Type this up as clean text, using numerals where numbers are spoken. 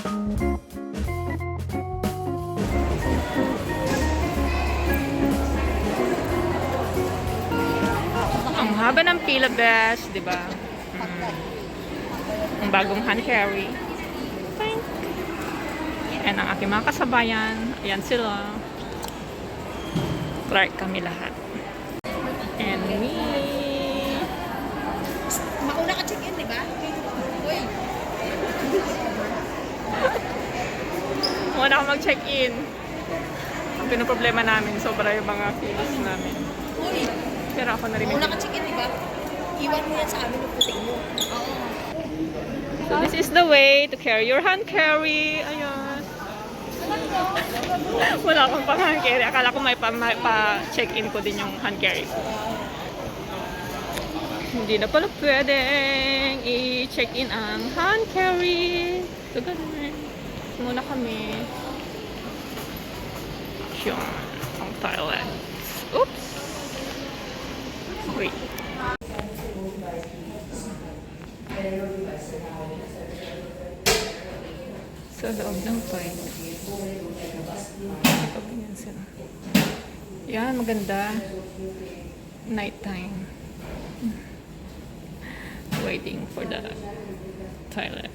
Ang haba ng pila, best, di ba? Ang bagong hand carry. Ayan ang aking mga kasabayan. Ayan sila. Clark kami lahat. And me. Mauna ka check-in, di ba? Uy. Muna ako mag-check-in. Ang pinoproblema namin, sobra yung mga kilos namin. Uy. Pero ako na rin. Mauna ka check-in, di ba? Iwan mo yan sa amin yung puting mo. Oo. So this is the way to carry your hand carry. Ayan. Wala akong pang hand carry. Akala ko may pa-check-in ko din yung hand carry ko. Hindi na pala pwedeng i-check-in ang hand carry. So ganun. Muna kami. Yun. Ang Thailand. Oops! Wait. Sa loob ng toilet. Pagpapinyan sila. Yan, maganda. Nighttime. Waiting for the toilet.